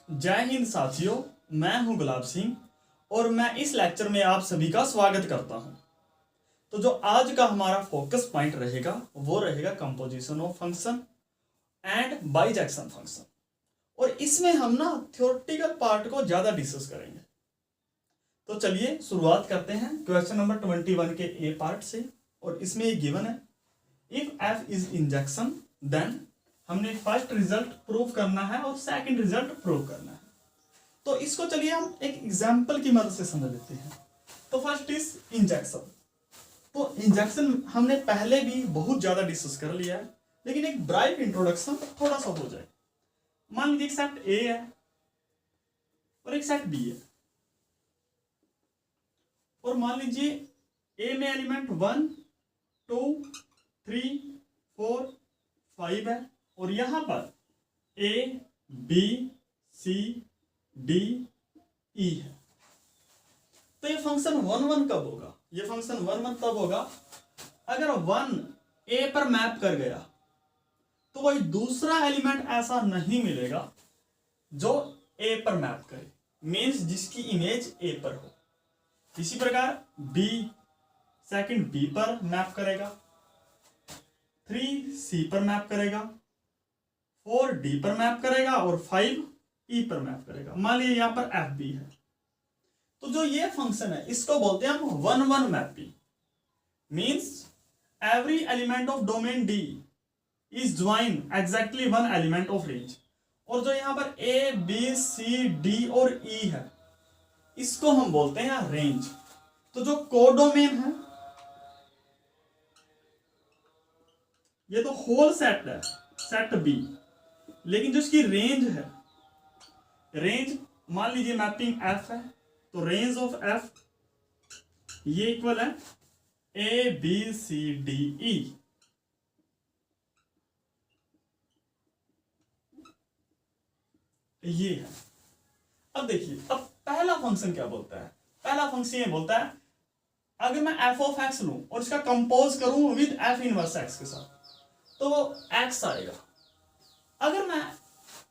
जय हिंद साथियों, मैं हूं गुलाब सिंह और मैं इस लेक्चर में आप सभी का स्वागत करता हूं। तो जो आज का हमारा फोकस पॉइंट रहेगा वो रहेगा composition of function and bijection function. और इसमें हम ना थ्योरेटिकल पार्ट को ज्यादा डिस्कस करेंगे। तो चलिए शुरुआत करते हैं क्वेश्चन नंबर 21 के ए पार्ट से। और इसमें ये गिवन है, if f is injection then हमने फर्स्ट रिजल्ट प्रूव करना है और सेकंड रिजल्ट प्रूव करना है। तो इसको चलिए हम एक एग्जांपल की मदद से समझ लेते हैं। तो फर्स्ट इज इंजेक्शन। तो इंजेक्शन हमने पहले भी बहुत ज्यादा डिस्कस कर लिया है, लेकिन एक ब्राइट इंट्रोडक्शन थोड़ा सा हो जाए। मान लीजिए एक सेट ए है और एक सेट बी है, और मान लीजिए ए में एलिमेंट 1 2 3 4 5 है और यहां पर ए बी सी डी ई है। तो ये फंक्शन 1 1 कब होगा? ये फंक्शन 1 1 तब होगा अगर 1 ए पर मैप कर गया तो कोई दूसरा एलिमेंट ऐसा नहीं मिलेगा जो ए पर मैप करे, मीन्स जिसकी इमेज ए पर हो। इसी प्रकार बी सेकंड बी पर मैप करेगा, 3 सी पर मैप करेगा, 4 डी पर मैप करेगा और 5 ई पर मैप करेगा। मान लीजिए यहां पर एफ बी है। तो जो ये फंक्शन है इसको बोलते हैं हम 1 1 mapping. Means every element of domain D is join exactly 1 element of range. और जो यहां पर ए बी सी डी और ई है इसको हम बोलते हैं रेंज। तो जो कोडोमेन है ये तो होल सेट है, सेट बी, लेकिन जो इसकी रेंज है, रेंज मान लीजिए मैपिंग एफ है, तो रेंज ऑफ एफ ये इक्वल है ए बी सी डी ई। ये है। अब देखिए, अब पहला फंक्शन क्या बोलता है? पहला फंक्शन ये बोलता है अगर मैं एफ ऑफ एक्स लूं और इसका कंपोज करूं विद एफ इनवर्स एक्स के साथ तो वो एक्स आएगा। अगर मैं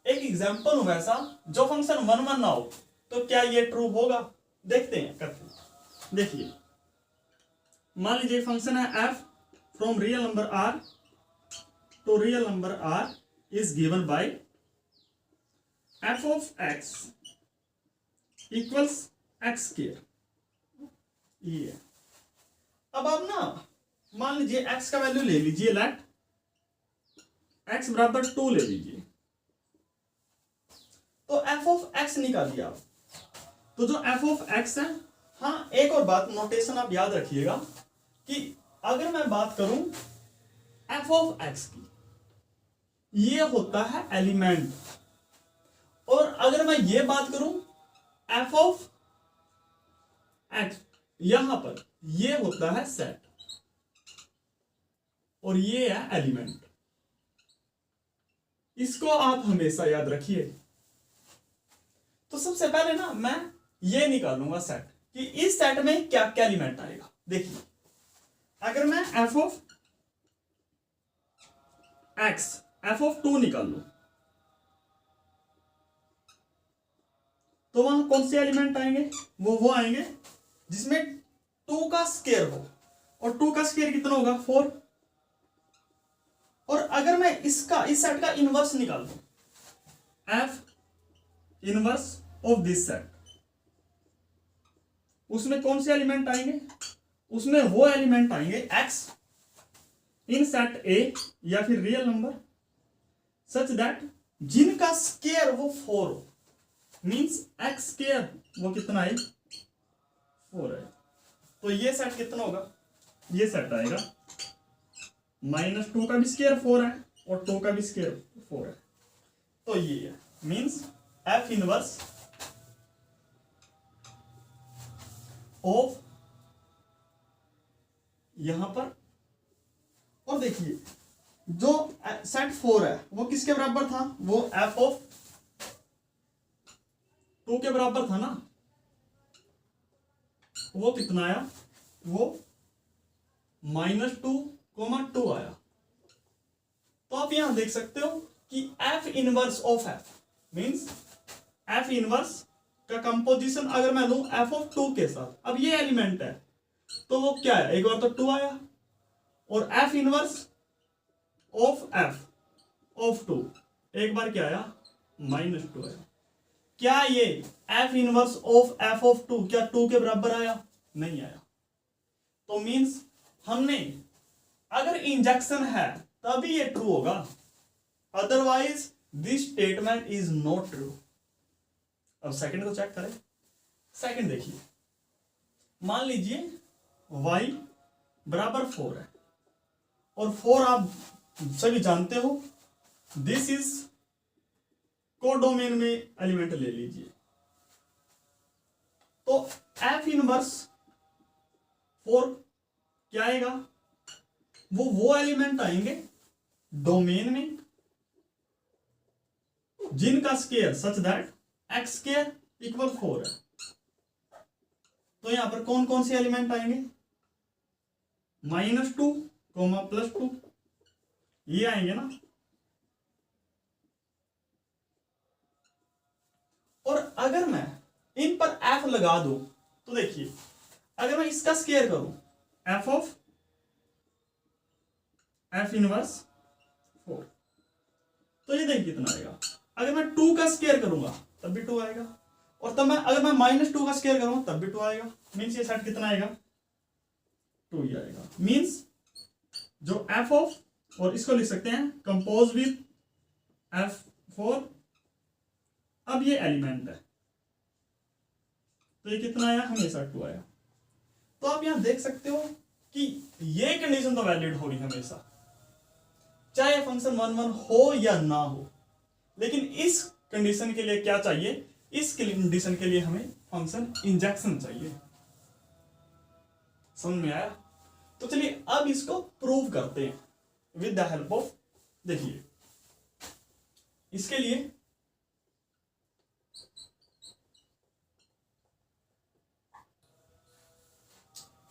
एक एग्जांपल हूं वैसा जो फंक्शन 1 1 ना हो तो क्या ये ट्रू होगा? देखते हैं करते। देखिए, मान लीजिए फंक्शन है f from real number R to real number R is given by f of x equals x square. ये अब आप ना मान लीजिए एक्स का वैल्यू ले लीजिए, लेट एक्स बराबर 2 ले लीजिए। तो एफ ऑफ एक्स निकालिए आप। तो जो एफ ऑफ एक्स है, हाँ एक और बात नोटेशन आप याद रखिएगा कि अगर मैं बात करूं एफ ऑफ एक्स की, ये होता है एलिमेंट, और अगर मैं ये बात करूं एफ ऑफ एक्स, यहां पर ये होता है सेट और ये है एलिमेंट। इसको आप हमेशा याद रखिए। तो सबसे पहले ना मैं ये निकालूंगा सेट कि इस सेट में क्या क्या एलिमेंट आएगा। देखिए, अगर मैं F of x F of 2 निकाल लू तो वहां कौन से एलिमेंट आएंगे? वो आएंगे जिसमें 2 का स्क्वायर हो, और 2 का स्क्वायर कितना होगा? 4। और अगर मैं इस सेट का इनवर्स निकाल दूं, F inverse of this set, उसमें कौन से एलिमेंट आएंगे? उसमें वो एलिमेंट आएंगे एक्स इन सेट ए या फिर रियल नंबर सच दैट जिनका स्क्वायर वो 4 हो। मींस एक्स स्क्वायर वो कितना है? 4 है। तो ये सेट कितना होगा? ये सेट आएगा -2 का भी स्क्वायर 4 है और 2 का भी स्क्वायर 4 है। तो ये है मींस एफ इनवर्स ऑफ यहां पर। और देखिए, जो सेट 4 है वो किसके बराबर था? वो एफ ऑफ 2 के बराबर था ना। वो कितना आया? वो -2, 2 आया। तो आप यहां देख सकते हो कि F inverse of f means F inverse का कंपोजिशन अगर मैं लूं एफ ऑफ टू के साथ, अब ये एलिमेंट है तो वो क्या है, एक बार तो टू आया, और f inverse of f of two एक बार क्या आया, -2 आया। क्या ये f inverse of f of two क्या टू के बराबर आया, नहीं आया। तो मींस हमने अगर इंजेक्शन है तभी ये ट्रू होगा, otherwise this statement is not true. अब सेकंड को चेक करें। सेकंड देखिए, मान लीजिए y बराबर 4 है और 4 आप सभी जानते हो दिस इज कोडोमेन में एलिमेंट ले लीजिए। तो एफ इनवर्स 4 क्या आएगा, वो एलिमेंट आएंगे डोमेन में जिनका square such that x square equal 4 है। तो यहां पर कौन कौन से एलिमेंट आएंगे, -2, +2 ये आएंगे ना। और अगर मैं इन पर एफ लगा दूं तो देखिए, अगर मैं इसका स्केयर करूं एफ ऑफ एफ इनवर्स 4 तो ये देखिए कितना आएगा। अगर मैं 2 का स्केयर करूंगा तब भी 2 आएगा, और तब मैं अगर मैं -2 का स्केयर करूंगा तब भी 2 आएगा। मीन्स ये सेट कितना आएगा, 2 ही आएगा। मीन्स जो एफ ऑफ, और इसको लिख सकते हैं कंपोज विद F4, अब ये एलिमेंट है तो ये कितना आया, हमेशा 2 आया। तो आप यहां देख सकते हो कि ये कंडीशन तो वैलिड होगी हमेशा, चाहे फंक्शन 1 1 हो या ना हो। लेकिन इस कंडीशन के लिए क्या चाहिए, इस कंडीशन के लिए हमें फंक्शन इंजेक्शन चाहिए। समझ में आया। तो चलिए अब इसको प्रूव करते हैं विद द हेल्प ऑफ, देखिए इसके लिए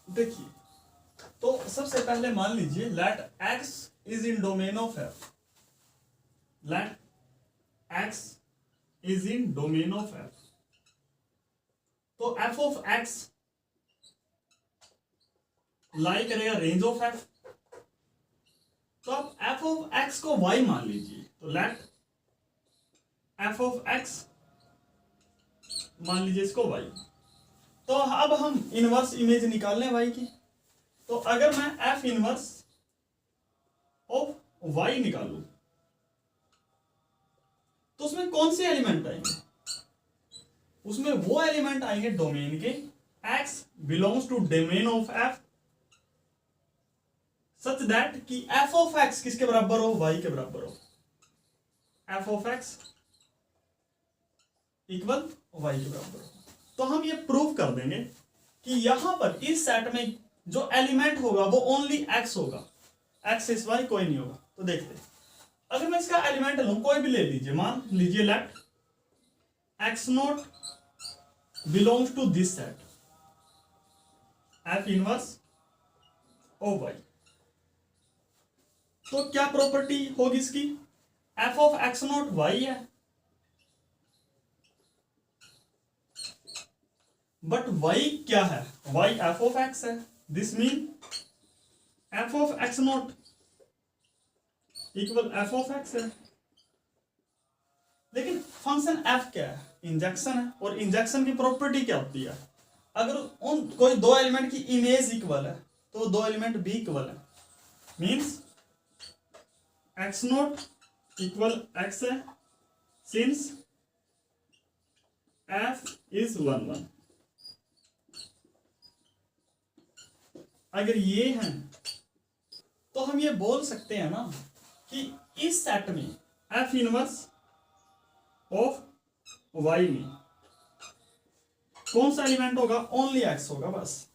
देखिए, तो सबसे पहले मान लीजिए let x is in domain of f, let x is in domain of f। तो f ऑफ x लाई करेगा रेंज ऑफ f। तो आप f ऑफ x को y मान लीजिए, तो लेट f ऑफ x मान लीजिए इसको y। तो अब हम इनवर्स इमेज निकाल लें y की। तो अगर मैं f इनवर्स ऑफ y निकालूं तो उसमें कौन से एलिमेंट आएंगे, उसमें वो एलिमेंट आएंगे डोमेन के, x belongs to domain of f such that कि f ऑफ x किसके बराबर हो, y के बराबर हो। f of x equal y के बराबर हो। तो हम ये प्रूव कर देंगे कि यहां पर इस सेट में जो एलिमेंट होगा वो ओनली x होगा, x से सिवाय कोई नहीं होगा। तो देखते हैं, अगर मैं इसका एलिमेंट लूं कोई भी ले लीजिए, मान लीजिए let x not belongs to this set f inverse of y। तो क्या प्रॉपर्टी होगी इसकी, f of x not y है, बट y क्या है, y f ऑफ x है। This mean f of x not equal f of x है। लेकिन फंक्शन f क्या है, इंजेक्शन है, और इंजेक्शन की प्रॉपर्टी क्या होती है, अगर उन कोई दो एलिमेंट की इमेज इक्वल है तो दो एलिमेंट भी इक्वल है। Means x not equal x है सिंस f इज 1 1। अगर ये है तो हम ये बोल सकते हैं ना कि इस सेट में f इनवर्स ऑफ y में कौन सा एलिमेंट होगा, ओनली x होगा बस।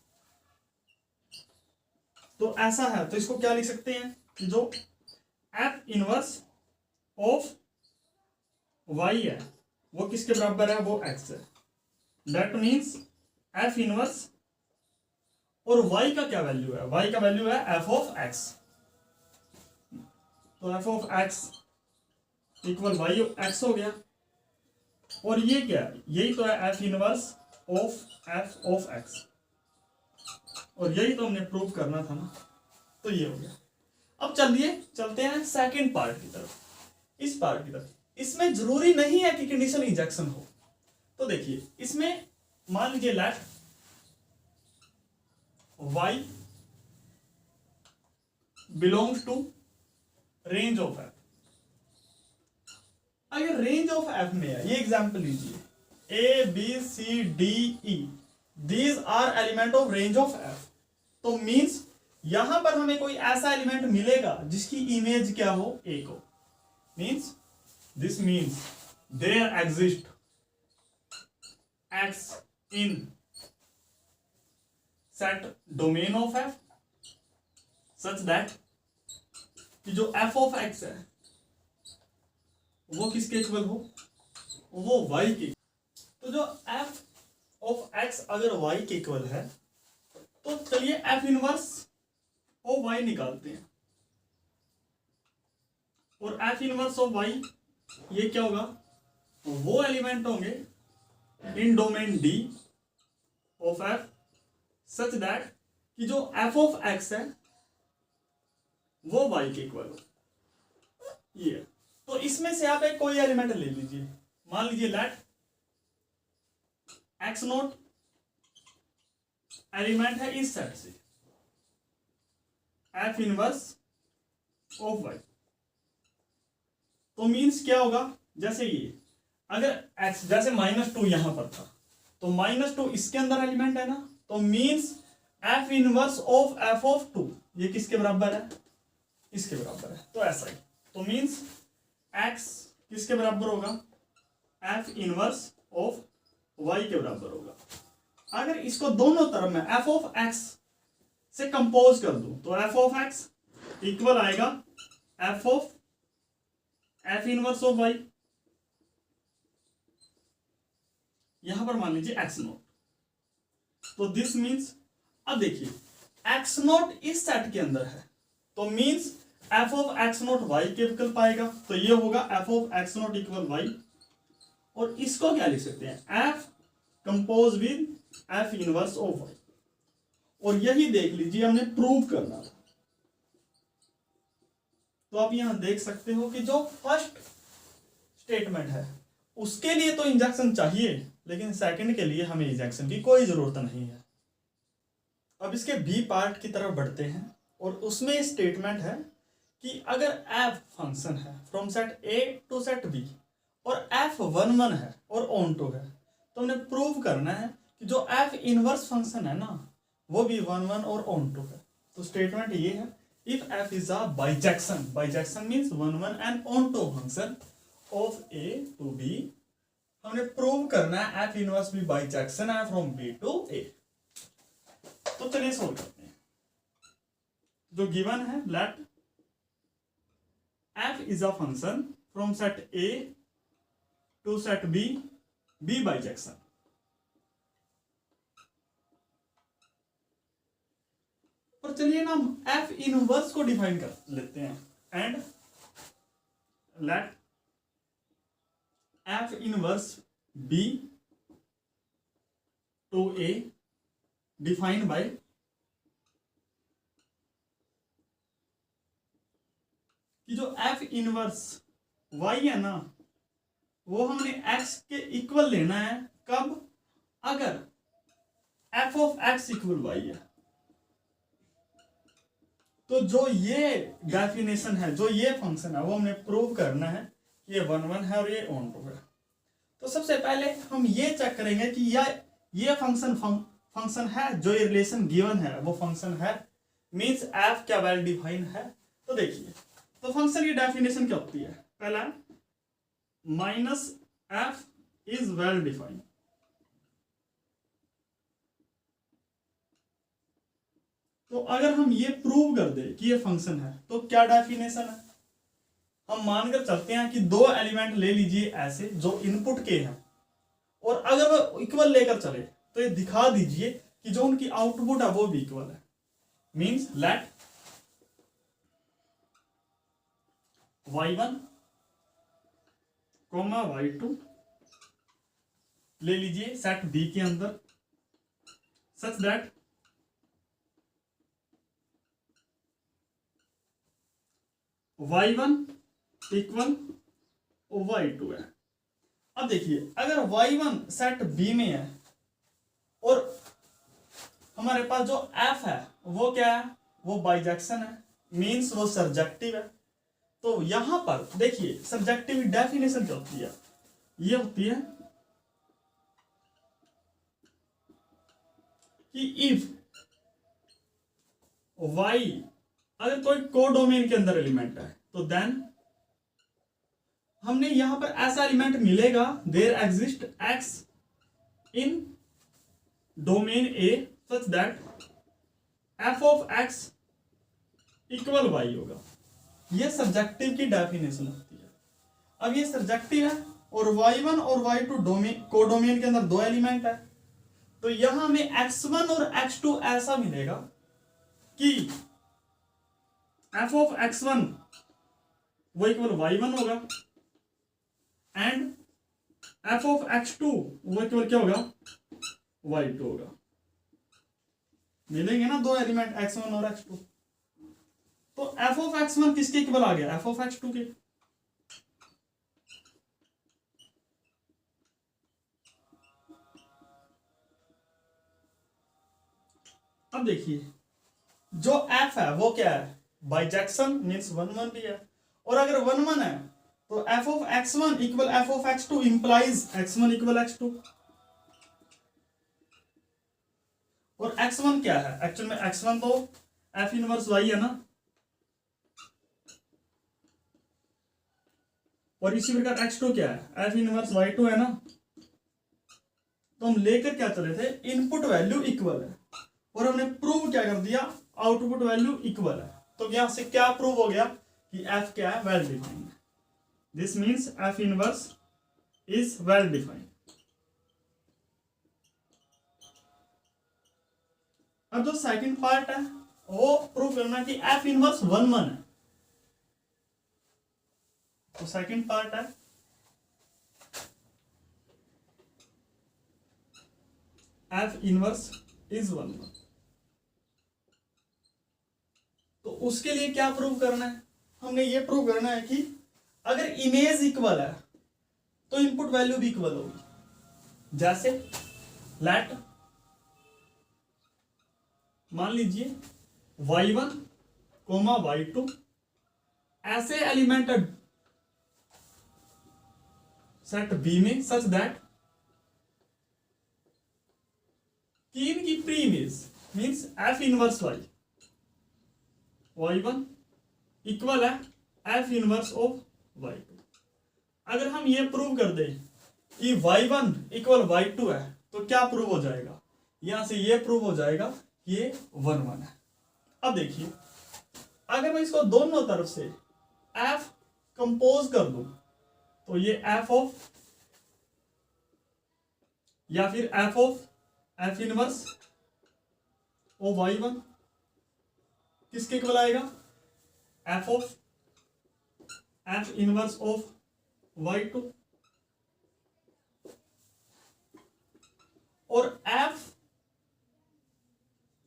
तो ऐसा है तो इसको क्या लिख सकते हैं कि जो f इनवर्स ऑफ y है वो किसके बराबर है, वो x है। दैट मीन्स f इनवर्स, और y का क्या वैल्यू है, y का वैल्यू है f ऑफ x। तो f of x equal y of x हो गया। और ये क्या है, यही तो है F inverse of f of x, और यही तो हमने प्रूव करना था ना, तो ये हो गया। अब चलिए चलते हैं सेकंड पार्ट की तरफ, इस पार्ट की तरफ। इसमें जरूरी नहीं है कि कंडीशनल इंजेक्शन हो, तो देखिए इसमें मान लीजिए let y belongs to range of f. अगर रेंज ऑफ एफ में है, ये एग्जांपल लीजिए, A B C D E, these are element of range of f, तो मींस यहां पर हमें कोई ऐसा एलिमेंट मिलेगा जिसकी इमेज क्या हो, ए को। Means this means there exist x in set domain of f such that कि जो f of x है वो किसके इक्वल हो, वो y के। तो जो f of x अगर y के इक्वल है, तो चलिए f इनवर्स ऑफ y निकालते हैं, और f इनवर्स ऑफ y ये क्या होगा, वो एलिमेंट होंगे in domain D of f such that कि जो f ऑफ x है वो y के इक्वल हो, ये। तो इसमें से आप एक कोई एलिमेंट ले लीजिए, मान लीजिए लेट x नोट एलिमेंट है इस सेट से f इनवर्स ऑफ y, तो मींस क्या होगा, जैसे ये अगर x जैसे -2 यहां पर था, तो -2 इसके अंदर एलिमेंट है ना, तो means f inverse of f of 2 ये किसके बराबर है, इसके बराबर है। तो ऐसा ही, तो मींस x किसके बराबर होगा, f इनवर्स ऑफ y के बराबर होगा। अगर इसको दोनों तरफ में f ऑफ x से कंपोज कर दूं, तो f ऑफ x इक्वल आएगा f of f inverse of y, यहां पर मान लीजिए x नोट, तो दिस मींस, अब देखिए x नोट इस सेट के अंदर है, तो means f of x note y के विकल्प आएगा, तो ये होगा f of x note equal y, और इसको क्या लिख सकते हैं, f compose with f inverse of y, और यही देख लीजिए हमने प्रूव करना था। तो आप यहां देख सकते हो कि जो फर्स्ट स्टेटमेंट है उसके लिए तो इंजेक्शन चाहिए, लेकिन सेकंड के लिए हमें इंजेक्शन की कोई जरूरत नहीं है। अब इसके बी पार्ट की तरफ बढ़ते हैं, और उसमें स्टेटमेंट है कि अगर f फंक्शन है from set A to set B और f 1 1 है और ऑन टू है, तो हमने प्रूव करना है कि जो f इनवर्स फंक्शन है ना वो भी 1 1 और ऑन टू है। तो स्टेटमेंट ये है, if f is a bijection means 1 1 and onto function of A to B, हमने प्रूव करना है f इनवर्स भी बाइजेक्शन है फ्रॉम B टू A। तो चलिए सोल्व करते हैं। जो गिवन है, let f is a function from set A to set B bijection. और चलिए ना हम f इनवर्स को डिफाइन कर लेते हैं, and let f inverse B to A define by कि जो f इनवर्स y है ना वो हमने x के इक्वल लेना है, कब, अगर f of x equal y है। तो जो ये डेफिनेशन है, जो ये फंक्शन है, वो हमने प्रूव करना है कि ये 1 1 है और ये ऑन टू है। तो सबसे पहले हम ये चेक करेंगे कि ये फंक्शन है, जो ये रिलेशन गिवन है वो फंक्शन है, मींस f क्या वेल डिफाइन है। तो देखिए, तो फंक्शन की डेफिनेशन क्या होती है, पहला minus f is well defined. तो अगर हम ये प्रूव कर दे कि ये फंक्शन है, तो क्या डेफिनेशन है, हम मानकर चलते हैं कि दो एलिमेंट ले लीजिए ऐसे जो इनपुट के हैं, और अगर वो इक्वल लेकर चले तो ये दिखा दीजिए कि जो उनकी आउटपुट है वो भी इक्वल है। मींस लेट y1 y2 ले लीजिए सेट बी के अंदर such that y1 equal y2 है। अब देखिए अगर y1 सेट बी में है और हमारे पास जो f है वो क्या है, वो बाइजेक्शन है, मीन्स वो सर्जेक्टिव है। तो यहां पर देखिए सब्जेक्टिव डेफिनेशन क्या होती है, ये होती है कि इफ y अगर कोई कोडोमेन के अंदर एलिमेंट है तो देन हमने यहां पर ऐसा एलिमेंट मिलेगा there exist x in domain A such that f of x equal y होगा। ये सब्जेक्टिव की डेफिनेशन होती है। अब ये सब्जेक्टिव है और y1 और y2 डोमेन कोडोमेन के अंदर दो एलिमेंट है, तो यहां हमें x1 और x2 ऐसा मिलेगा कि f ऑफ x1 वो इक्वल y1 होगा एंड f ऑफ x2 वो इक्वल क्या होगा, y2 होगा। मिलेंगे ना दो एलिमेंट x1 और x2। तो f ऑफ x1 किसके इक्वल आ गया, f ऑफ x2 के। अब देखिए जो f है वो क्या है, बाइजेक्शन मीन्स 1 1 भी है, और अगर 1 1 है तो f of x1 equal f of x2 implies x1 equal x2। और x1 क्या है, एक्चुअल में x1 तो f इनवर्स y है ना, और इसी प्रकार x2 क्या है, f इनवर्स y2 है ना। तो हम लेकर क्या चले थे, इनपुट वैल्यू इक्वल है, और हमने प्रूव क्या कर दिया, आउटपुट वैल्यू इक्वल है। तो यहां से क्या प्रूव हो गया कि f क्या है, well defined. This means f inverse is well defined. अब जो सेकंड पार्ट है वो प्रूव करना कि f इनवर्स 1 1 है। तो सेकंड पार्ट है f इनवर्स इज 1 1। तो उसके लिए क्या प्रूव करना है, हमने ये प्रूव करना है कि अगर इमेज इक्वल है तो इनपुट वैल्यू भी इक्वल होगी। जैसे लेट मान लीजिए y1 कोमा y2 ऐसे एलिमेंट सेट बी में सच दैट कि इनकी pre image means f inverse y1 equal है f इनवर्स ऑफ y2। अगर हम ये प्रूव कर दें कि y1 इक्वल y2 है तो क्या प्रूव हो जाएगा, यहां से ये प्रूव हो जाएगा कि ये 1 1 है। अब देखिए अगर मैं इसको दोनों तरफ से f कंपोज कर दूं तो ये f ऑफ या फिर f of f inverse of y1 किसके इक्वल आएगा, f of f inverse of y2, और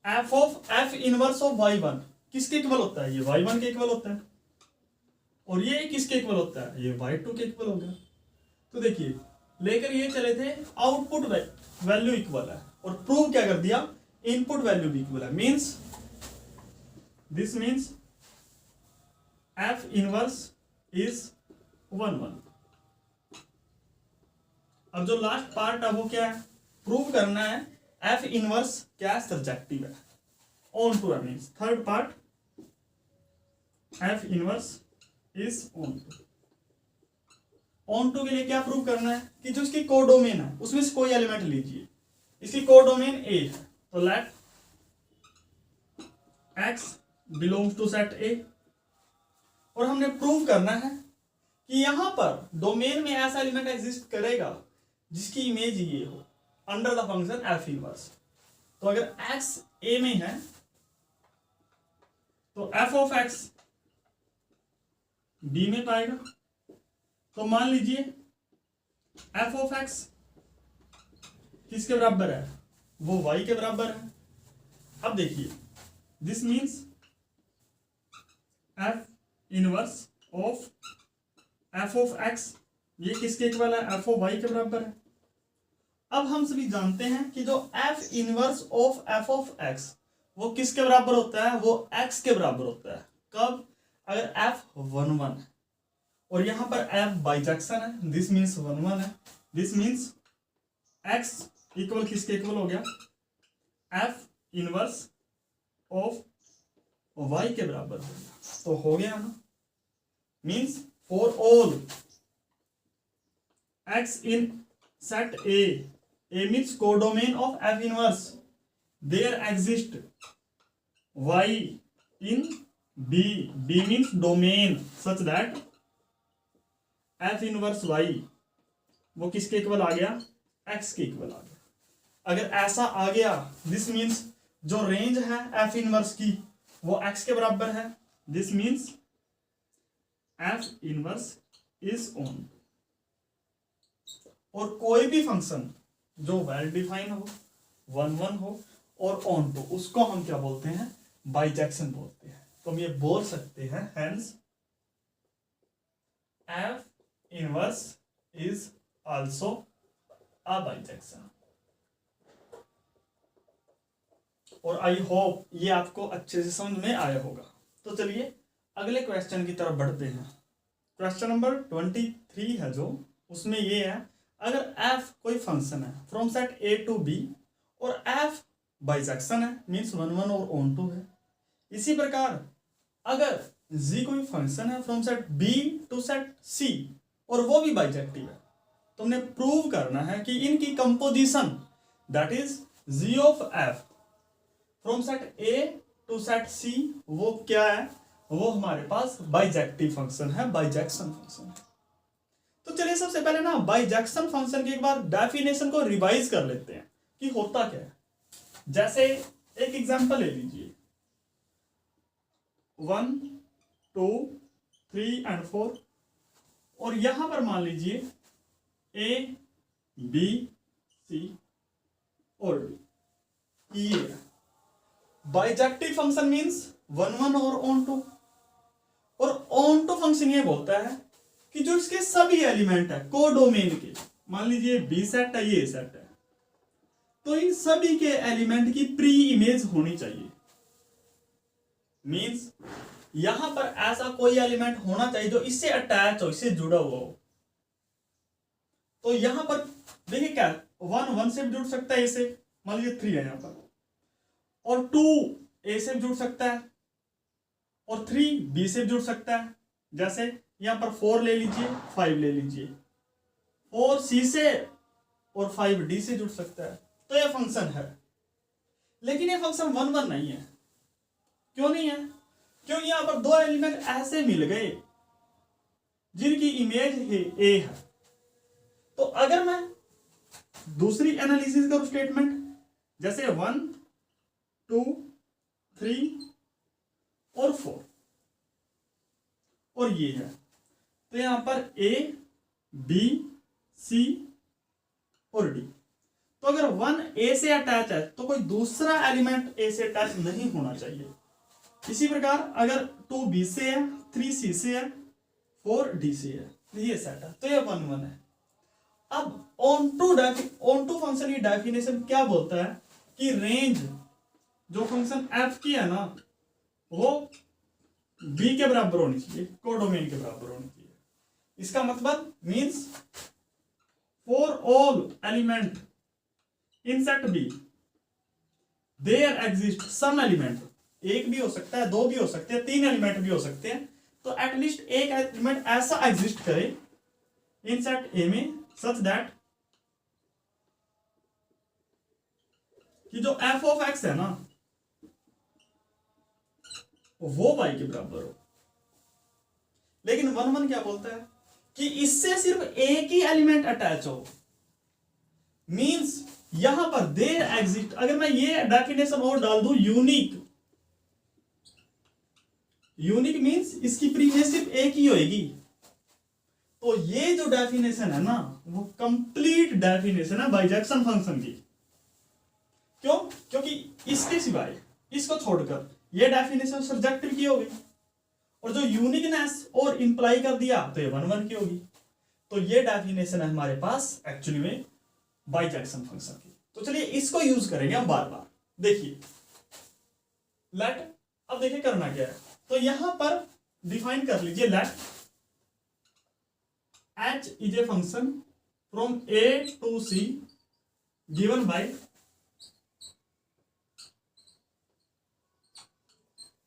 f of f inverse of y1 किसके इक्वल होता है, ये y1 के इक्वल होता है, और ये किसके इक्वल होता है, ये y2 के इक्वल हो गया। तो देखिए लेकर ये चले थे आउटपुट वैल्यू इक्वल है, और प्रूव क्या कर दिया, इनपुट वैल्यू भी इक्वल है, means this means f inverse is 1 1। अब जो लास्ट पार्ट है वो क्या है, प्रूव करना है f इनवर्स क्या सब्जेक्टिव है, ऑन टू है, means third part f inverse is onto. Onto के लिए क्या प्रूव करना है कि जो इसकी कोडोमेन है उसमें से कोई एलिमेंट लीजिए, इसकी कोडोमेन A है, तो let x belongs to set A, और हमने प्रूव करना है कि यहां पर डोमेन में ऐसा एलिमेंट एग्जिस्ट करेगा जिसकी इमेज ये हो under the function f inverse. तो अगर x A में है तो f ऑफ x B में पाएगा। तो मान लीजिए f ऑफ x किसके बराबर है, वो y के बराबर है। अब देखिए this means f inverse of f of x, ये किसके इक्वल है, f ऑफ y के बराबर है। अब हम सभी जानते हैं कि जो f inverse of f of x वो किसके बराबर होता है, वो x के बराबर होता है। कब, अगर f 1 1 है और यहां पर f बाइजेक्शन है, दिस मीन्स 1 1 है, दिस मीन्स x इक्वल किसके इक्वल हो गया, f इनवर्स ऑफ y के बराबर हो गया। तो हो गया ना, means for all x in set A means codomain of f inverse, there exist y in B means domain such that f inverse y वो किसके इक्वल आ गया, x के इक्वल आ गया। अगर ऐसा आ गया दिस मीन्स जो रेंज है f इनवर्स की वो x के बराबर है, this means f inverse is on. और कोई भी फंक्शन जो वेल डिफाइन हो, 1 1 हो और ऑन टू, उसको हम क्या बोलते हैं, बाइजेक्शन बोलते हैं। तो हम ये बोल सकते हैं hence f inverse is also a bijection. और आई होप ये आपको अच्छे से समझ में आया होगा। तो चलिए अगले क्वेश्चन की तरफ बढ़ते हैं। क्वेश्चन नंबर 23 है जो, उसमें ये है अगर f कोई फंक्शन है from set A to B और f बाइजेक्शन है मीन्स 1 1 और ऑन टू है। इसी प्रकार अगर g कोई फंक्शन है from set B to set C और वो भी बाइजेक्टिव है, तो हमने प्रूव करना है कि इनकी composition that is g of f from set A to set C वो क्या है, वो हमारे पास बाइजेक्टिव फंक्शन है, बाइजेक्शन फंक्शन है। तो चलिए सबसे पहले ना बाइजेक्शन फंक्शन की एक बार डेफिनेशन को रिवाइज कर लेते हैं कि होता क्या है। जैसे एक एग्जांपल ले लीजिए 1 2 3 एंड 4 और यहां पर मान लीजिए A B C और D, ये है बाइजेक्टिव फंक्शन मींस 1 1 और ऑन टू। और ऑन टू फंक्शन ये बोलता है कि जो इसके सभी एलिमेंट है कोडोमेन के, मान लीजिए बी सेट है, ये सेट है, तो इन सभी के एलिमेंट की प्री इमेज होनी चाहिए। मींस यहां पर ऐसा कोई एलिमेंट होना चाहिए जो इससे अटैच हो, इससे जुड़ा हुआ हो। तो यहां पर देखिए क्या 1 1 से भी जुड़ सकता है, इसे मान लीजिए 3 है यहां पर, और 2 A से भी जुड़ सकता है और 3 B से भी जुड़ सकता है। जैसे यहां पर 4 ले लीजिए, 5 ले लीजिए, 4 C से और 5 D से जुड़ सकता है। तो यह फंक्शन है, लेकिन यह फंक्शन 1 1 नहीं है। क्यों नहीं है, क्योंकि यहां पर दो एलिमेंट ऐसे मिल गए जिनकी इमेज A है। तो अगर मैं दूसरी एनालिसिस करूं स्टेटमेंट, जैसे 1 2 3 और 4 और ये है, तो यहां पर A B C और D। तो अगर 1 A से अटैच है तो कोई दूसरा एलिमेंट A से अटैच नहीं होना चाहिए। इसी प्रकार अगर 2 B से है, 3 C से है, 4 D से है, ये सेट है, तो ये 1 1 है। अब ऑन टू फंक्शन की डेफिनेशन क्या बोलता है कि रेंज जो फंक्शन f की है ना वो b के बराबर होनी चाहिए, कोडोमेन के बराबर होनी चाहिए। इसका मतलब means for all element in set b there exist some element, एक भी हो सकता है, दो भी हो सकते हैं, 3 एलिमेंट भी हो सकते हैं, तो एटलीस्ट एक एलिमेंट ऐसा एग्जिस्ट करे इन सेट A में सच दैट कि जो f ऑफ x है ना वो y के बराबर हो। लेकिन 1 1 क्या बोलता है कि इससे सिर्फ एक ही एलिमेंट अटैच हो। मींस यहां पर देयर एग्जिस्ट, अगर मैं ये डेफिनेशन और डाल दूं यूनिक, यूनिक मींस इसकी प्रीमियस सिर्फ एक ही होगी। तो ये जो डेफिनेशन है ना वो कंप्लीट डेफिनेशन है बाइजेक्शन फंक्शन की। क्यों? क्योंकि इसके सिवाय, इसको छोड़कर ये डेफिनेशन सब्जेक्टिव की होगी, और जो यूनिकनेस और इंप्लाई कर दिया तो ये 1 1 की होगी। तो ये डेफिनेशन है हमारे पास एक्चुअली में बाइजेक्शन फंक्शन की। तो चलिए इसको यूज करेंगे हम बार बार। देखिए लेट, अब देखिए करना क्या है, तो यहां पर डिफाइन कर लीजिए late h is a function from a to c given by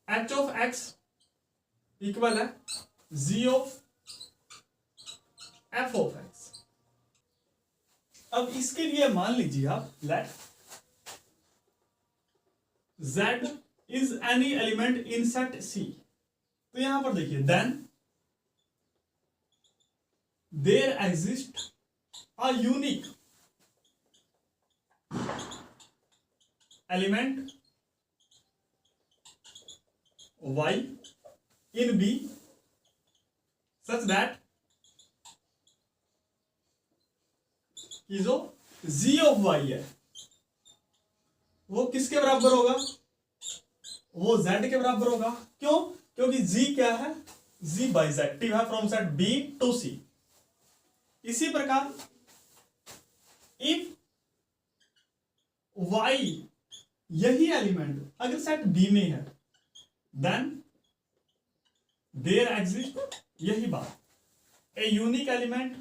h of x equal है g of f of x। अब इसके लिए मान लीजिए आप late z is any element in set c। तो यहां पर देखिए then there exists a unique element y in B such that कि जो g of y है वो किसके बराबर होगा, वो z के बराबर होगा। क्यों? क्योंकि g क्या है, g बाइजेक्टिव है from set B to C। इसी प्रकार इफ y यही एलिमेंट अगर सेट B में है देन देयर एग्जिस्ट, यही बात, a unique element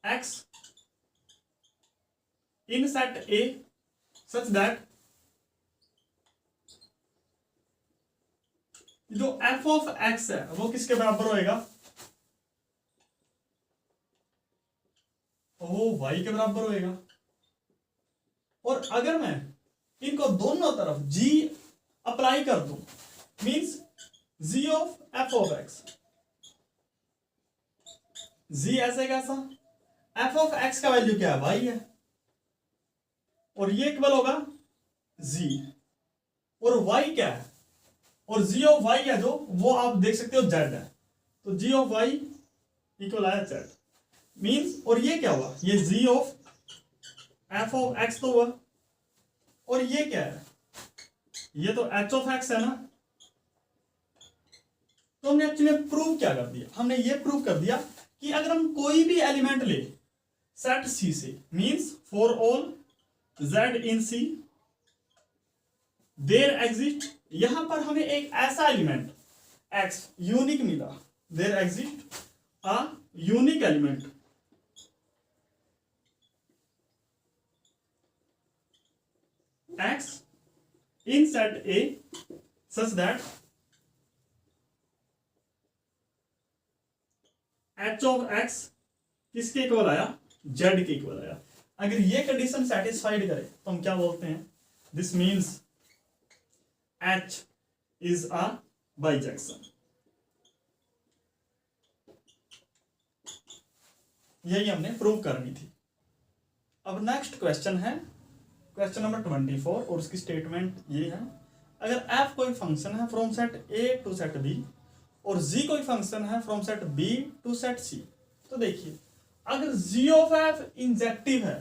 x in set A such that जो f ऑफ x है वो किसके बराबर होएगा, वो y के बराबर होएगा। और अगर मैं इनको दोनों तरफ g अप्लाई कर दूं means g of f of x, g ऐसे कैसा, f ऑफ x का वैल्यू क्या है, y है, और ये इक्वल होगा g, और y क्या है, और g ऑफ y है जो वो आप देख सकते हो z है, तो g ऑफ y इक्वल आया z मींस, और ये क्या हुआ, ये g of f of x तो हुआ, और ये क्या है, ये तो h ऑफ x है ना। तो हमने एक्चुअली प्रूव क्या कर दिया, हमने ये प्रूव कर दिया कि अगर हम कोई भी एलिमेंट ले सेट C से means for all z in C there exist, यहां पर हमें एक ऐसा एलिमेंट x यूनिक मिला, there exist a unique element x in set A such that h of x किसके इक्वल आया, z के इक्वल आया। अगर ये कंडीशन सेटिस्फाइड करे तो हम क्या बोलते हैं, this means h is a bijection. यही हमने प्रूव करनी थी। अब नेक्स्ट क्वेश्चन है क्वेश्चन नंबर 24 और उसकी स्टेटमेंट ये है, अगर f कोई फंक्शन है from set A to set B और g कोई फंक्शन है from set B to set C, तो देखिए अगर g ऑफ f इंजेक्टिव है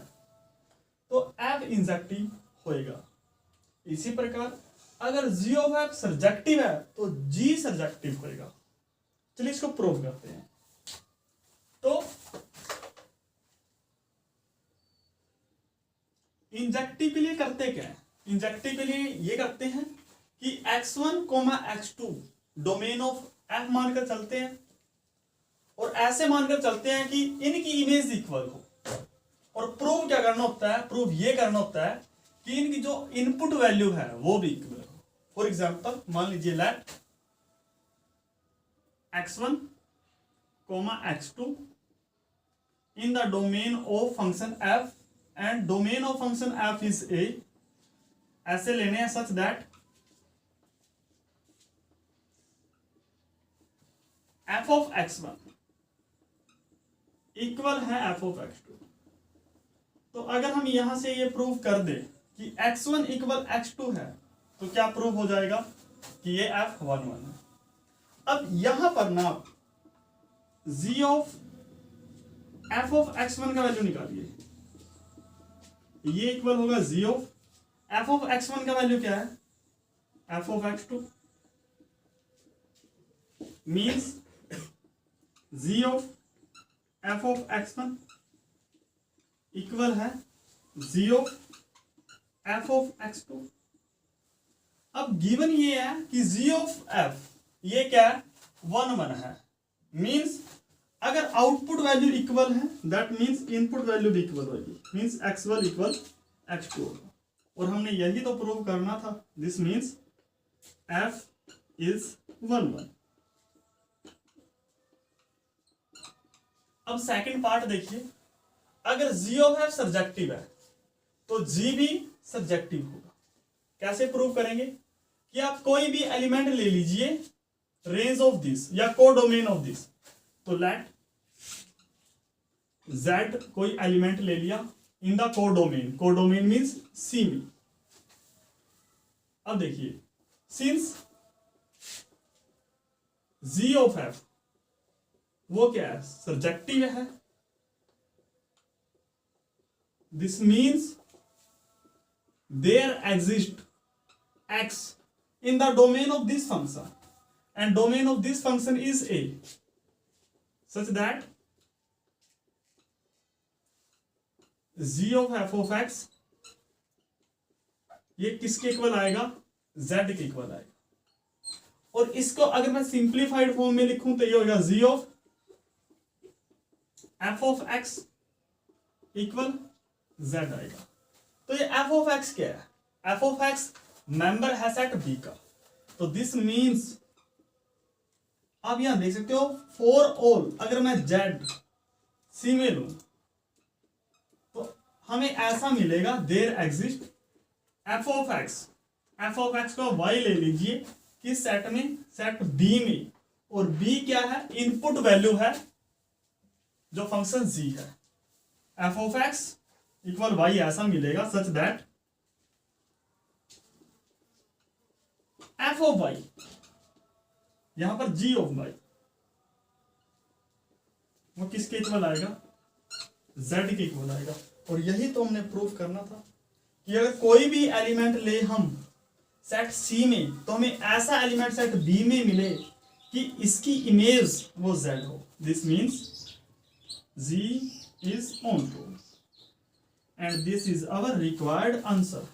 तो f इंजेक्टिव होएगा। इसी प्रकार अगर g ऑफ f सर्जेक्टिव है तो g सर्जेक्टिव होएगा। चलिए इसको प्रूव करते हैं। तो इंजेक्टिव के लिए करते क्या है, इंजेक्टिव के लिए ये करते हैं कि x1, x2 domain of f मानकर चलते हैं और ऐसे मानकर चलते हैं कि इनकी इमेज इक्वल हो, और प्रूव क्या करना होता है, प्रूव ये करना होता है कि इनकी जो इनपुट वैल्यू है वो भी इक्वल हो। फॉर एग्जांपल मान लीजिए let x1, x2 in the domain of function f and domain of function f is a, ऐसे लेने हैं such that f of x1 equal है f ऑफ x2। तो अगर हम यहां से ये प्रूव कर दे कि x1 इक्वल x2 है तो क्या प्रूव हो जाएगा कि ये f11 है। अब यहां पर ना आप g of f of x1 का वैल्यू निकालिए, ये इक्वल होगा g of f of x1 का वैल्यू क्या है, f of x2 means g of f of x1 equal है g of f of x2। अब गिवन ये है कि g ऑफ f ये क्या है 1 1 है, मीन्स अगर आउटपुट वैल्यू इक्वल है दैट मीन्स इनपुट वैल्यू भी इक्वल होगी, मीन्स x1 इक्वल x2 होगा, और हमने यही तो प्रूव करना था। This means f is 1 1। अब सेकंड पार्ट देखिए, अगर g ऑफ f सर्जेक्टिव है तो g भी सर्जेक्टिव होगा। कैसे प्रूव करेंगे कि आप कोई भी एलिमेंट ले लीजिए रेंज ऑफ दिस या कोडोमेन ऑफ दिस, तो लेट z कोई एलिमेंट ले लिया in the codomain, codomain means C में। अब देखिए सिंस g ऑफ f वो क्या है, सर्जेक्टिव है, this means there exist x in the domain of this function and domain of this function is a, such that g of f of x ये किसके equal आएगा, z के equal आएगा। और इसको अगर मैं सिंप्लीफाइड फॉर्म में लिखूं तो ये होगा g of f of x equal z आएगा। तो ये f of x क्या है, f of x मेंबर है सेट B का, तो दिस मीन्स आप यहां देख सकते हो फॉर ऑल, अगर मैं z C में लूं तो हमें ऐसा मिलेगा there exist f of x को y ले लीजिए किस सेट में, सेट B में, और B क्या है, इनपुट वैल्यू है जो फंक्शन g है। f of x equal y ऐसा मिलेगा सच दैट f ऑफ y यहां पर g ऑफ y वो किसके इक्वल आएगा, z के इक्वल आएगा। और यही तो हमने प्रूव करना था कि अगर कोई भी एलिमेंट ले हम सेट C में तो हमें ऐसा एलिमेंट सेट B में मिले कि इसकी इमेज वो z हो। This means g is on to and this is our required answer।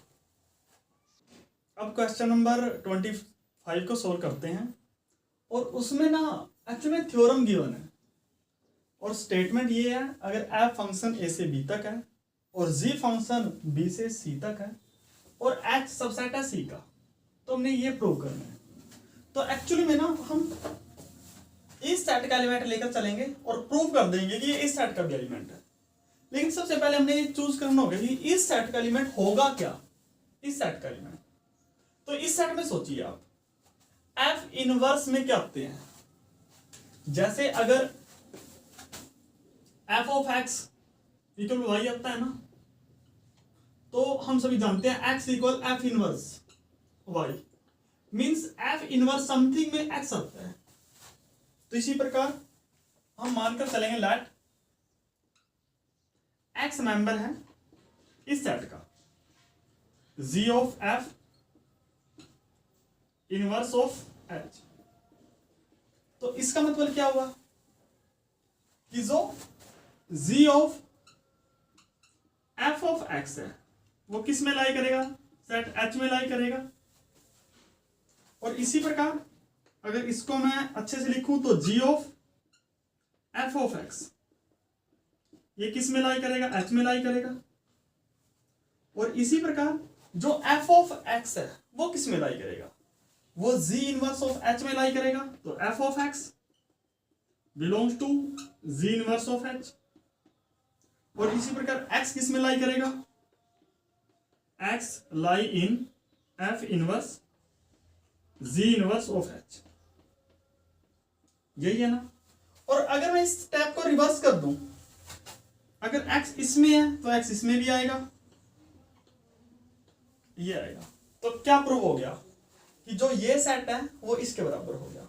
अब क्वेश्चन नंबर 25 को सोल्व करते हैं, और उसमें ना एक्चुअली में थ्योरम गिवन है और स्टेटमेंट ये है, अगर f फंक्शन a से b तक है और g फंक्शन b से c तक है और h सबसेट है c का, तो हमने ये प्रूव करना है। तो एक्चुअली में ना हम इस सेट का एलिमेंट लेकर चलेंगे और प्रूव कर देंगे कि ये इस सेट का भी एलिमेंट है, लेकिन सबसे पहले हमने ये चूज करना होगा कि इस सेट का एलिमेंट होगा क्या, इस सेट का एलिमेंट। तो इस सेट में सोचिए आप f इनवर्स में क्या आते हैं, जैसे अगर f of x equal y आता है ना, तो हम सभी जानते हैं x equal f inverse y, means f inverse something में x आता है। तो इसी प्रकार हम मानकर चलेंगे लेट x मेंबर है इस सेट का, g of f inverse of h। तो इसका मतलब क्या हुआ कि जो g of f of x है वो किस में लाई करेगा, सेट h में लाई करेगा। और इसी प्रकार अगर इसको मैं अच्छे से लिखूं तो g of f of x ये किस में लाई करेगा, h में लाई करेगा। और इसी प्रकार जो f ऑफ x है वो किस में लाई करेगा, वो g इनवर्स ऑफ h में लाई करेगा। तो f of x belongs to g inverse of h। और इसी प्रकार x किस में लाई करेगा, x lie in f inverse g inverse of h, यही है ना। और अगर मैं इस स्टेप को रिवर्स कर दूं, अगर x इसमें है तो x इसमें भी आएगा, ये आएगा। तो क्या प्रूव हो गया कि जो ये सेट है वो इसके बराबर हो गया।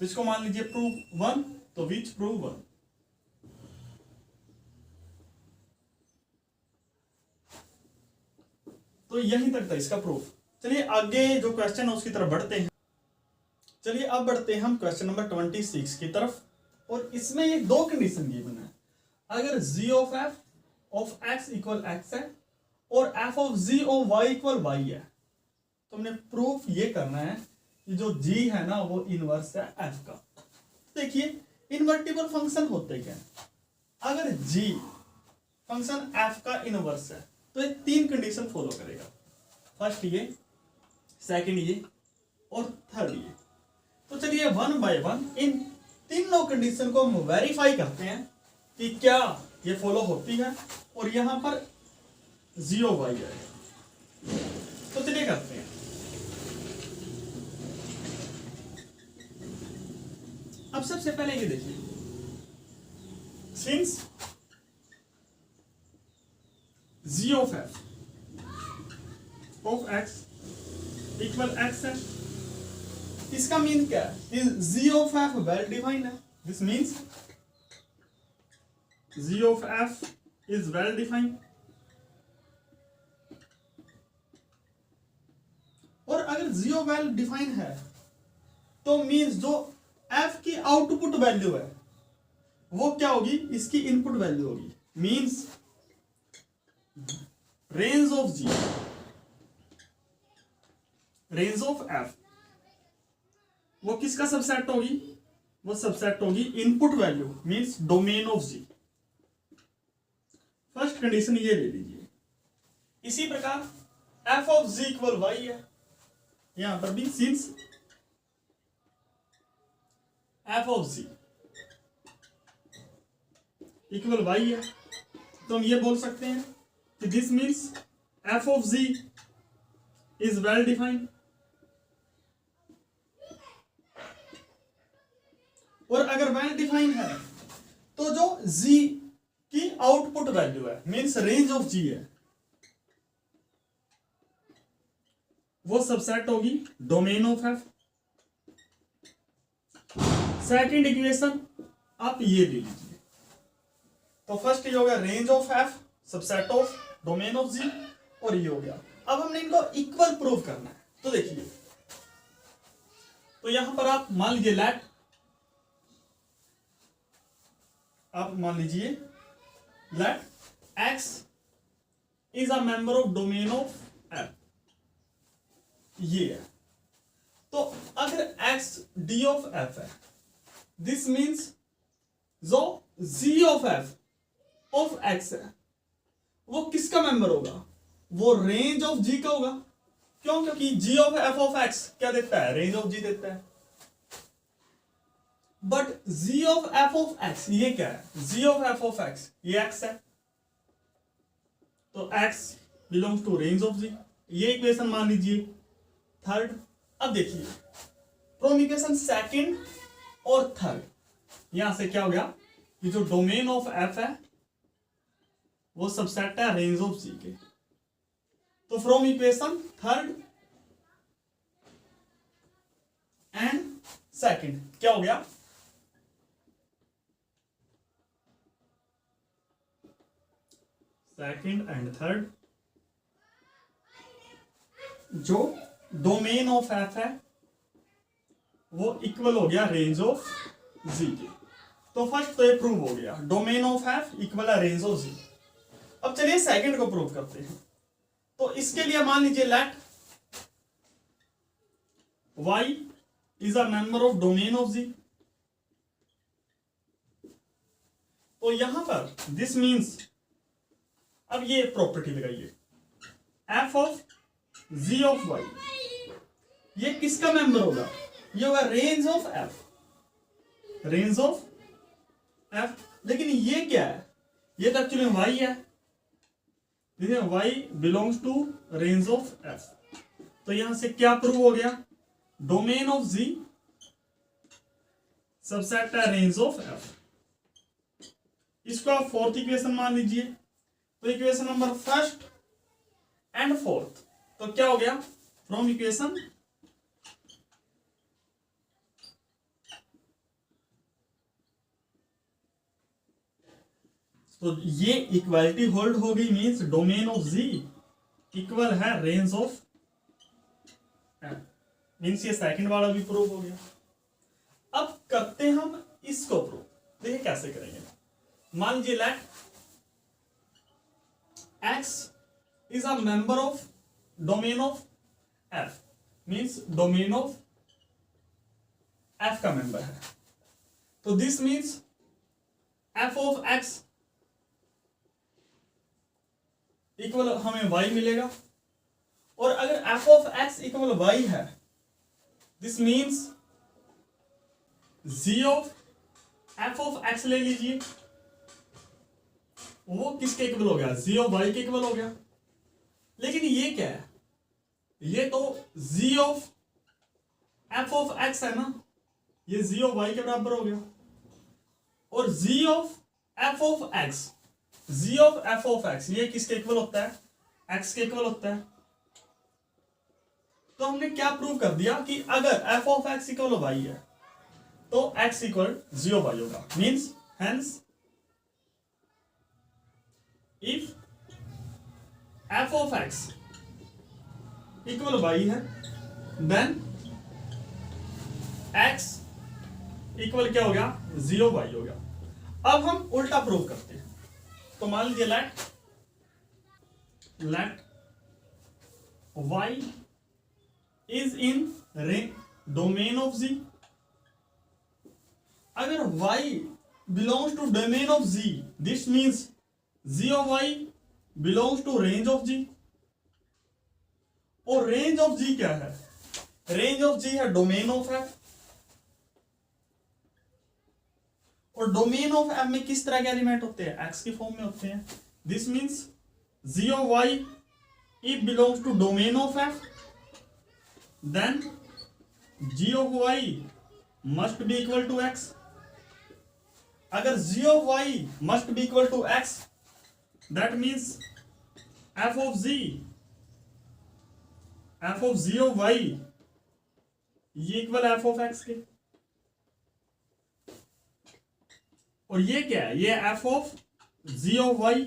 तो इसको मान लीजिए प्रूव 1, तो विच प्रूव 1। तो यहीं तक था इसका प्रूफ। चलिए आगे जो क्वेश्चन है उसकी तरफ बढ़ते हैं। चलिए अब बढ़ते हैं हम क्वेश्चन नंबर 26 की तरफ, और इसमें ये दो कंडीशन गिवन है। अगर g of f of x equal x है और f of g of y equal y है, तो हमने प्रूफ ये करना है कि जो g है ना वो इनवर्स है f का। देखिए इनवर्टिबल फंक्शन होते क्या है, अगर g फंक्शन f का इनवर्स है तो ये तीन कंडीशन फॉलो करेगा। फर्स्ट ये, सेकंड ये और थर्ड ये। तो चलिए वन बाय वन इन तीनों कंडीशन को हम वेरीफाई करते हैं कि क्या ये फॉलो होती है, और यहां पर 0 y आएगा। तो चलिए करते हैं। अब सबसे पहले ये देखिए, since g of f of x equal x है, इसका मीन क्या है, g of f well defined है। This means g of f is well defined. और अगर g ऑफ वेल डिफाइंड है तो मीन्स जो f की आउटपुट वैल्यू है वो क्या होगी, इसकी इनपुट वैल्यू होगी। Means range of g, range of f वो किसका सबसेट होगी, वो सबसेट होगी input value means domain of g। First condition ये ले लीजिए। इसी प्रकार f of g equal y है, यहां पर भी since f of g equal y है, तो हम ये बोल सकते हैं कि this means f of g is well defined. और अगर वेल डिफाइंड है तो जो g की आउटपुट वैल्यू है मींस रेंज ऑफ g है, वो सबसेट होगी domain of f। Second equation आप ये ले लीजिए। तो फर्स्ट ये हो गया range of f subset of domain of g, और ये हो गया। अब हमने इनको इक्वल प्रूव करना है। तो देखिए, तो यहां पर आप मान लीजिए लेट, आप मान लीजिए let x is a member of domain of f, ये है। तो अगर x d ऑफ f है, दिस मीन्स जो g of f of x है वो किसका मेंबर होगा, वो रेंज ऑफ g का होगा। क्यों, क्योंकि g of f of x क्या देता है, रेंज ऑफ g देता है। But g of f of x ये क्या है, g of f of x ये x है, तो x belongs to range of g। ये इक्वेशन मान लीजिए थर्ड। अब देखिए फ्रॉम इक्वेशन सेकंड और थर्ड, यहां से क्या हो गया कि जो डोमेन ऑफ f है वो सबसेट है रेंज ऑफ g के। तो from equation third and second क्या हो गया, सेकंड एंड थर्ड जो डोमेन ऑफ f है वो इक्वल हो गया रेंज ऑफ g के। तो फर्स्ट तो ये प्रूव हो गया, डोमेन ऑफ f इक्वल है रेंज ऑफ g। अब चलिए सेकंड को प्रूव करते हैं। तो इसके लिए मान लीजिए let y is a member of domain of g। तो यहां पर दिस मींस, अब ये प्रॉपर्टी लगाइए, f of g of y ये किसका मेंबर होगा, ये होगा range of f, range of f। लेकिन ये क्या है, ये तो एक्चुअली y है, y belongs to range of f। तो यहां से क्या प्रूव हो गया, डोमेन ऑफ g सबसेट है रेंज ऑफ f। इसको आप फोर्थ इक्वेशन मान लीजिए। तो equation number first and fourth, तो क्या हो गया, फ्रॉम इक्वेशन तो ये इक्वालिटी होल्ड होगी, means domain of g equal है रेंज ऑफ एफ, मींस ये सेकंड वाला भी प्रूव हो गया। अब करते हैं हम इसको प्रूव, देखिए कैसे करेंगे। मान लीजिए let x is a member of domain of f, means domain of f का मेंबर है, तो this means f of x equal हमें y मिलेगा, और अगर f of x equal y है, this means g of f of x ले लीजिए, वो किसके इक्वल हो गया, g ऑफ y के इक्वल हो गया। लेकिन ये क्या है, ये तो g of f of x है ना, ये g ऑफ y के बराबर हो गया, और g of f of x, g of f of x ये किसके इक्वल होता है, x के इक्वल होता है। तो हमने क्या प्रूव कर दिया कि अगर f of x equal y है तो x equal g of y होगा, means hence if f of x equal y है, देन x इक्वल क्या हो गया, g of y हो गया। अब हम उल्टा प्रूव करते हैं, तो मान लीजिए let y is in domain of g। अगर y belongs to domain of g, this means g of y belongs to range of g, और रेंज ऑफ g क्या है, रेंज ऑफ g है डोमेन ऑफ f, और domain of f में किस तरह के एलिमेंट होते हैं, x की फॉर्म में होते हैं। This means g of y if belongs to domain of f, then g of y must be equal to x। अगर g of y must be equal to x, that means f of g of y ये equal f of x के, और ये क्या है, ये f of g of y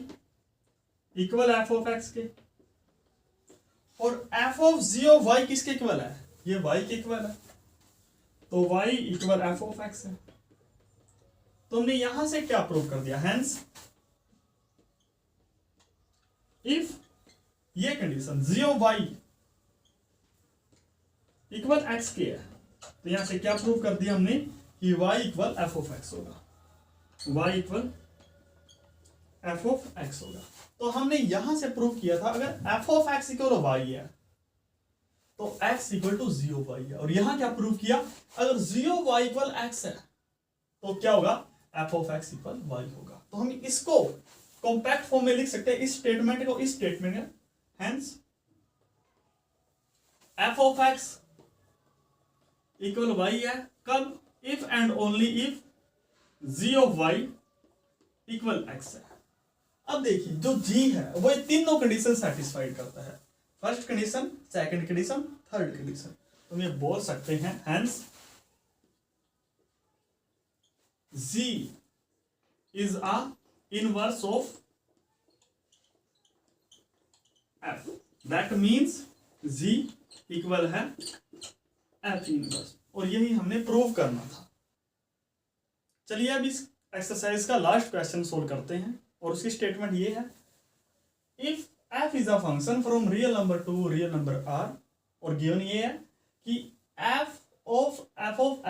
equal f of x के, और f of g of y किसके इक्वल है, ये y के इक्वल है, तो y equal f of x है। तो हमने यहां से क्या प्रूव कर दिया, हेंस इफ ये condition g of y equal x के है, तो यहां से क्या प्रूव कर दिया हमने कि y equal f of x होगा, y equal f of x होगा। तो हमने यहां से प्रूव किया था अगर f of x equal y है तो x equal to g of y है, और यहां क्या प्रूव किया, अगर g of y equal x है तो क्या होगा, f of x equal y होगा। तो हम इसको कॉम्पैक्ट फॉर्म में लिख सकते हैं, इस स्टेटमेंट को इस स्टेटमेंट में, hence f of x equal y है, कब, if and only if g of y equal x है। अब देखिए जो g है वो ये तीनों कंडीशन सेटिस्फाइड करता है, first condition, second condition, third condition. तो ये बोल सकते हैं hence g is a inverse of f, that means g equal है f इनवर्स, और यही हमने प्रूव करना था। चलिए अब इस एक्सरसाइज का लास्ट क्वेश्चन सोल्व करते हैं, और उसकी स्टेटमेंट ये है, if f is a function from real number two real number r, और गिवन ये है कि f of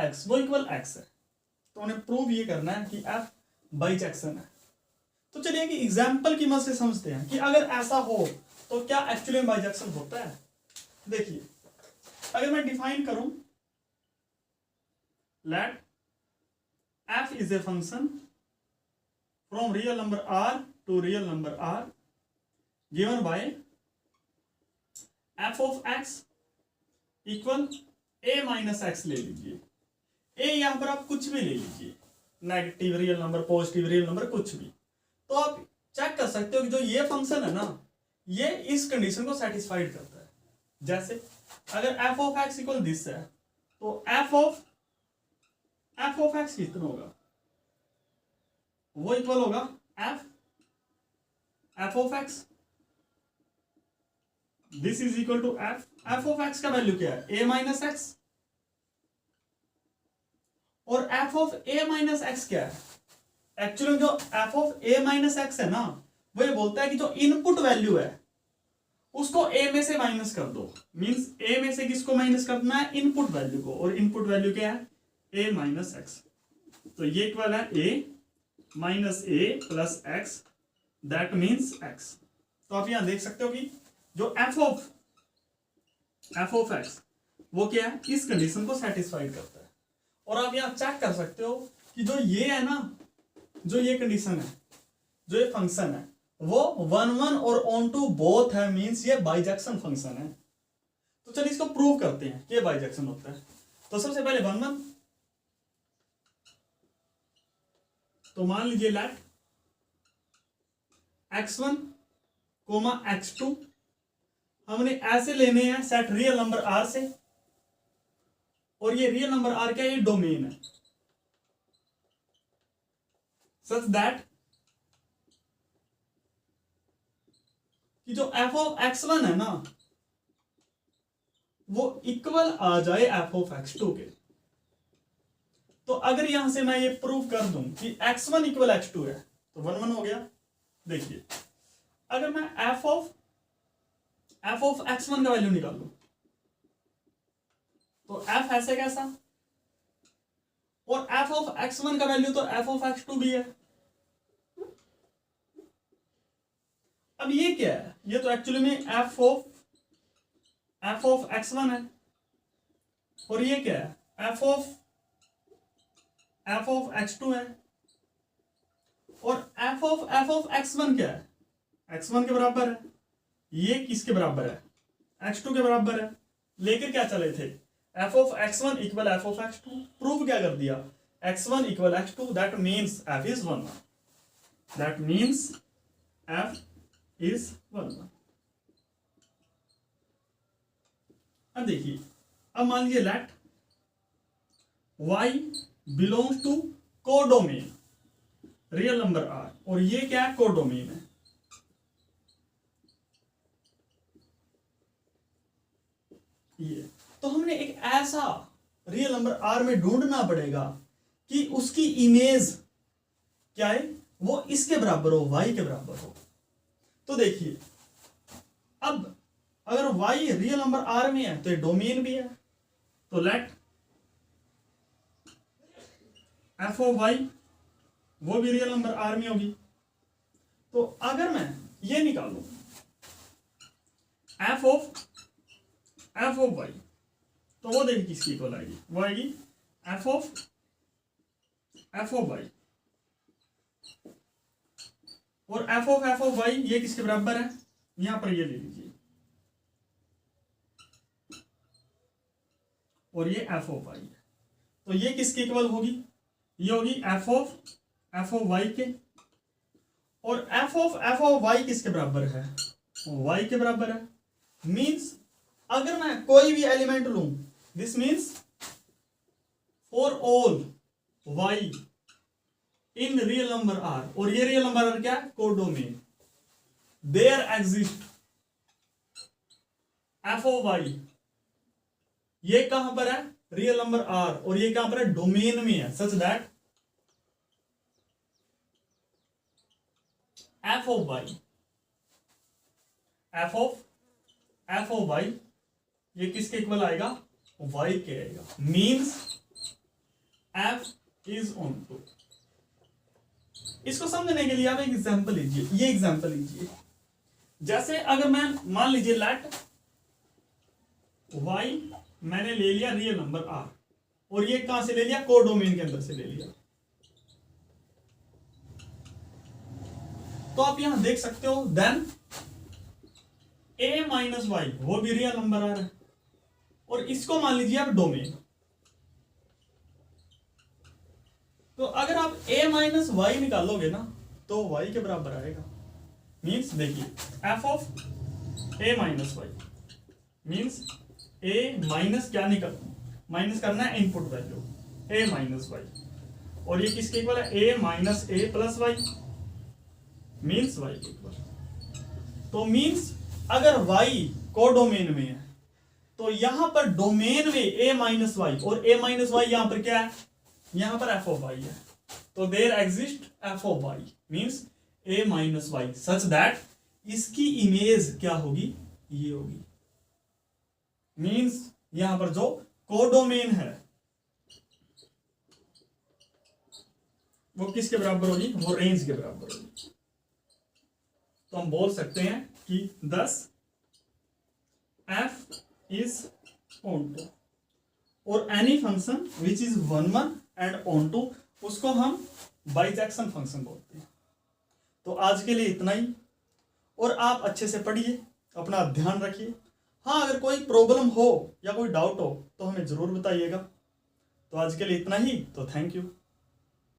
x वो इक्वल x है, तो उन्हें प्रूव ये करना है कि f बाइजेक्शन है। तो चलिए कि एग्जाम्पल की मदद से समझते हैं कि अगर ऐसा हो तो क्या एक्चुअली बाइजेक्शन होता है। देखिए अगर मैं डिफाइन करूं, late f is a function from real number r to real number r given by f of x equal a minus x ले लीजिए, a यहां पर आप कुछ भी ले लीजिए, negative real number, positive real number, कुछ भी। तो आप चेक कर सकते हो कि जो ये फंक्शन है ना, ये इस कंडीशन को सेटिस्फाइड करता है। जैसे अगर f of x equal this है तो f of x कितना होगा, वो इक्वल होगा f f of x, this is equal to f of x का वैल्यू क्या है, ए माइनस एक्स, और f of a minus x क्या है, एक्चुअली जो f of a minus x है ना, वो ये बोलता है कि जो इनपुट वैल्यू है उसको ए में से माइनस कर दो, मींस ए में से किसको माइनस करना है, इनपुट वैल्यू को, और इनपुट वैल्यू क्या है, ए माइनस एक्स, तो ये इक्वल है a minus a plus x, that means x. तो आप यहां देख सकते हो कि जो एफ ऑफ एक्स वो क्या है, इस कंडीशन को सेटिस्फाइड करता है। और आप यहां चेक कर सकते हो कि जो ये है ना, जो ये कंडीशन है, जो ये फंक्शन है वो 1 1 और ऑन टू बोथ है, मींस ये बाइजेक्शन फंक्शन है। तो चलिए इसको प्रूव करते हैं कि ये बाइजेक्शन होता है। तो सबसे पहले 1 1, तो मान लीजिए लेट x1 कोमा x2 हमने ऐसे लेने हैं सेट रियल नंबर r से, और ये रियल नंबर r क्या है, ये डोमेन है, सच दैट कि जो f ऑफ x1 है ना वो इक्वल आ जाए f ऑफ x2 के। तो अगर यहां से मैं ये प्रूव कर दूं कि x1 इक्वल x2 है तो 1 1 हो गया। देखिए अगर मैं f ऑफ x1 का वैल्यू निकाल लूं तो f ऐसे कैसा, और f ऑफ x1 का वैल्यू तो f ऑफ x2 भी है। अब ये क्या है, ये तो एक्चुअली में f ऑफ x1 है, और ये क्या है, f ऑफ x2 है, और f ऑफ x1 क्या है, x1 के बराबर है, ये किसके बराबर है, x2 के बराबर है। लेकर क्या चले थे, f of x1 equal f of x2, prove क्या कर दिया, x1 equal x2, that means f is 1 1, that means f is 1 1। अब देखिए, अब मान लीजिए let y belongs to codomain real number r, और ये क्या है, कोडोमेन है। ये तो हमने एक ऐसा रियल नंबर r में ढूंढना पड़ेगा कि उसकी इमेज क्या है, वो इसके बराबर हो, y के बराबर हो। तो देखिए अब अगर y रियल नंबर r में है तो ये डोमेन भी है, तो लेट f ऑफ y वो भी रियल नंबर r में होगी। तो अगर मैं ये निकालूं f ऑफ y, तो वो देखिए किसकी इक्वल आएगी, वो आएगी f ऑफ y, और f ऑफ y ये किसके बराबर है, यहां पर ये ले लीजिए, और ये f ऑफ y है, तो ये किसके इक्वल होगी, ये होगी f ऑफ y के, और f ऑफ y किसके बराबर है, y के बराबर है। मींस अगर मैं कोई भी एलिमेंट लूं, this means for all y in real number r, और ये रियल नंबर r क्या है, codomain, there exist f of y, ये कहां पर है, रियल नंबर r, और ये कहां पर है, डोमेन में है, such that f of y ये किसके इक्वल आएगा, y के आएगा। Means f is onto. इसको समझने के लिए आप एक एग्जांपल लीजिए, ये एग्जांपल लीजिए, जैसे अगर मैं मान लीजिए लेट y मैंने ले लिया रियल नंबर r, और ये कहां से ले लिया, कोडोमेन के अंदर से ले लिया। तो आप यहां देख सकते हो देन a माइनस y वो भी रियल नंबर आ रहा है, और इसको मान लीजिए आप डोमेन। तो अगर आप a माइनस y निकालोगे ना तो y के बराबर आएगा। मीन्स देखिए f of a minus y means a minus क्या निकल, माइनस करना है input value a minus y, और ये किसके इक्वल है, a minus a plus y means y के इक्वल। तो मीन्स अगर y कोडोमेन में है तो यहां पर डोमेन में a माइनस वाई, और a माइनस वाई यहां पर क्या है, यहां पर f ऑफ y है, तो there exist f of y means a minus y such that इसकी इमेज क्या होगी, ये होगी। मीन्स यहां पर जो कोडोमेन है वो किसके बराबर होगी, वो रेंज के बराबर होगी। तो हम बोल सकते हैं कि thus f is onto, और any function which is 1 1 and onto उसको हम बाइजेक्शन फंक्शन बोलते हैं। तो आज के लिए इतना ही, और आप अच्छे से पढ़िए, अपना ध्यान रखिए। हाँ, अगर कोई प्रॉब्लम हो या कोई डाउट हो तो हमें जरूर बताइएगा। तो आज के लिए इतना ही, तो थैंक यू।